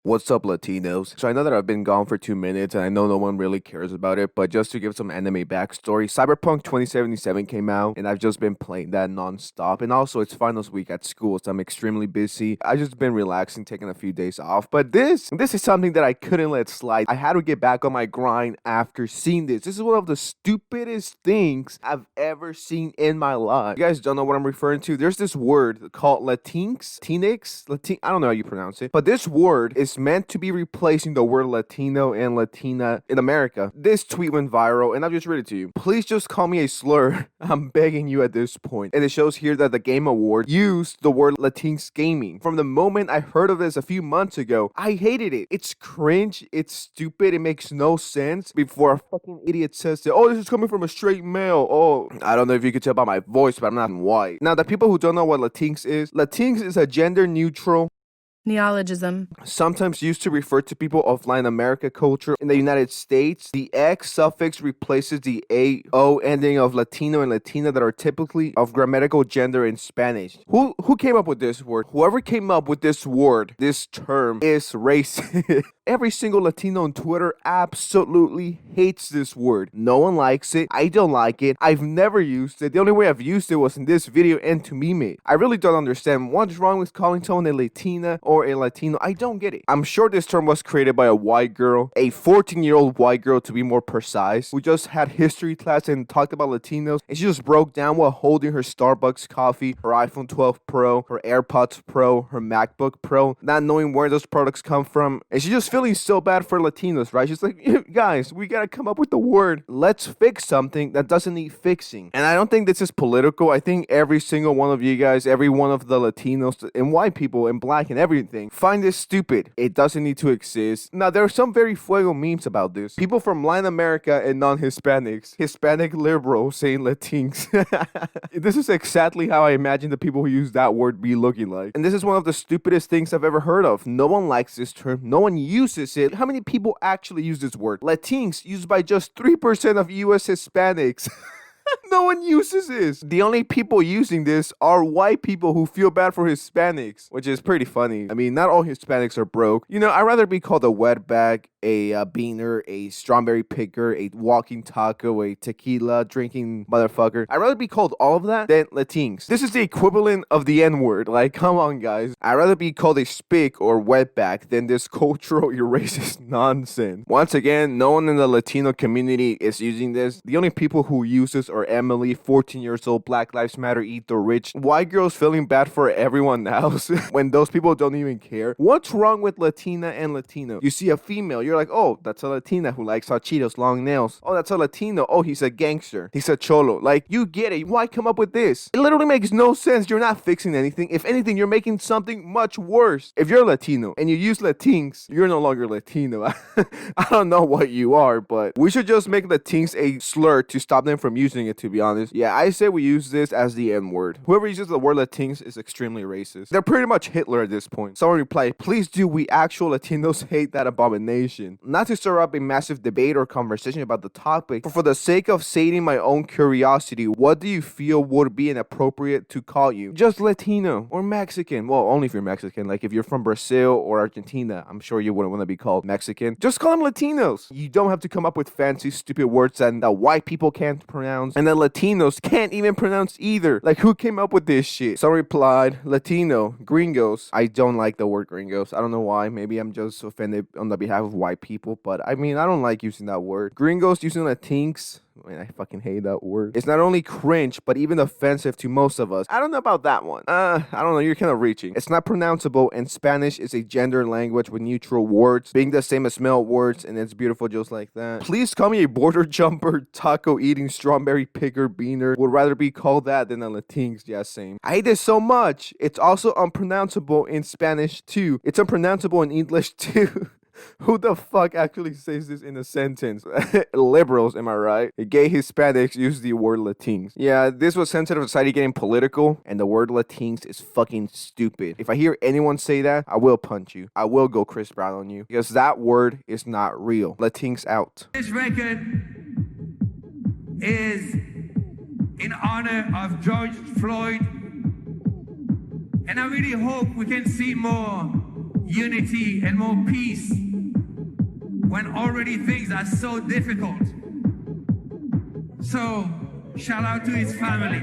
What's up, Latinos? So I know that I've been gone for 2 minutes and I know no one really cares about it, but just to give some anime backstory, Cyberpunk 2077 came out and I've just been playing that non-stop. And also it's finals week at school, so I'm extremely busy. I've just been relaxing, taking a few days off. But this is something that I couldn't let slide. I had to get back on my grind after seeing this. This is one of the stupidest things I've ever seen in my life. You guys don't know what I'm referring to? There's this word called Latinx, I don't know how you pronounce it, but this word is meant to be replacing the word Latino and Latina in America. This tweet went viral and I'll just read it to you. Please just call me a slur. I'm begging you at this point. And it shows here that the Game Award used the word Latinx Gaming. From the moment I heard of this a few months ago, I hated it. It's cringe. It's stupid. It makes no sense. Before a fucking idiot says that, oh, this is coming from a straight male. Oh, I don't know if you could tell by my voice, but I'm not white. Now, the people who don't know what Latinx is a gender neutral neologism, sometimes used to refer to people of Latin America culture. In the United States, the X suffix replaces the A-O ending of Latino and Latina that are typically of grammatical gender in Spanish. Who came up with this word? Whoever came up with this word, this term, is racist. Every single Latino on Twitter absolutely hates this word. No one likes it. I don't like it. I've never used it. The only way I've used it was in this video and to meme it. I really don't understand what's wrong with calling someone a Latina or a Latino. I don't get it. I'm sure this term was created by a white girl, a 14-year-old white girl to be more precise, who just had history class and talked about Latinos, and she just broke down while holding her Starbucks coffee, her iPhone 12 Pro, her AirPods Pro, her MacBook Pro, not knowing where those products come from, and she just feeling so bad for Latinos, right? She's like, guys, we gotta come up with the word. Let's fix something that doesn't need fixing. And I don't think this is political. I think every single one of you guys, every one of the Latinos and white people and black and everything, find this stupid. It doesn't need to exist. Now, there are some very fuego memes about this. People from Latin America and non-Hispanics, Hispanic liberals saying Latinx. This is exactly how I imagine the people who use that word be looking like. And this is one of the stupidest things I've ever heard of. No one likes this term. No one uses it. How many people actually use this word? Latinx used by just 3% of US Hispanics. No one uses this. The only people using this are white people who feel bad for Hispanics, which is pretty funny. I mean, not all Hispanics are broke. You know, I'd rather be called a wetback, a beaner, a strawberry picker, a walking taco, a tequila drinking motherfucker. I'd rather be called all of that than Latinx. This is the equivalent of the N-word. Like, come on, guys. I'd rather be called a spick or wetback than this cultural racist nonsense. Once again, no one in the Latino community is using this. The only people who use this are Emily, 14 years old, Black Lives Matter, Eat the Rich, white girls feeling bad for everyone else when those people don't even care. What's wrong with Latina and Latino? You see a female, you're like, oh, that's a Latina who likes hot Cheetos, long nails. Oh, that's a Latino. Oh, he's a gangster. He's a cholo. Like, you get it. Why come up with this? It literally makes no sense. You're not fixing anything. If anything, you're making something much worse. If you're Latino and you use Latinx, you're no longer Latino. I don't know what you are, but we should just make Latinx a slur to stop them from using it, to be honest. Yeah, I say we use this as the N-word. Whoever uses the word Latinx is extremely racist. They're pretty much Hitler at this point. Someone replied, please do we actual Latinos hate that abomination? Not to stir up a massive debate or conversation about the topic, but for the sake of sating my own curiosity, what do you feel would be inappropriate to call you? Just Latino or Mexican. Well, only if you're Mexican. Like if you're from Brazil or Argentina, I'm sure you wouldn't want to be called Mexican. Just call them Latinos. You don't have to come up with fancy, stupid words that white people can't pronounce and the Latinos can't even pronounce either. Like, who came up with this shit? Someone replied, Latino, gringos. I don't like the word gringos. I don't know why. Maybe I'm just offended on the behalf of white people, but I mean, I don't like using that word. Gringos using Latinx. Man, I fucking hate that word. It's not only cringe, but even offensive to most of us. I don't know about that one. I don't know. You're kind of reaching. It's not pronounceable, and Spanish is a gender language with neutral words, being the same as male words, and it's beautiful just like that. Please call me a border jumper, taco eating, strawberry picker, beaner. Would rather be called that than a Latinx. Yeah, same. I hate this so much. It's also unpronounceable in Spanish too. It's unpronounceable in English too. Who the fuck actually says this in a sentence? Liberals, am I right? Gay Hispanics use the word Latinx. Yeah, this was sensitive society getting political, and the word Latinx is fucking stupid. If I hear anyone say that, I will punch you. I will go Chris Brown on you, because that word is not real. Latinx out. This record is in honor of George Floyd, and I really hope we can see more unity and more peace when already things are so difficult. So, shout out to his family.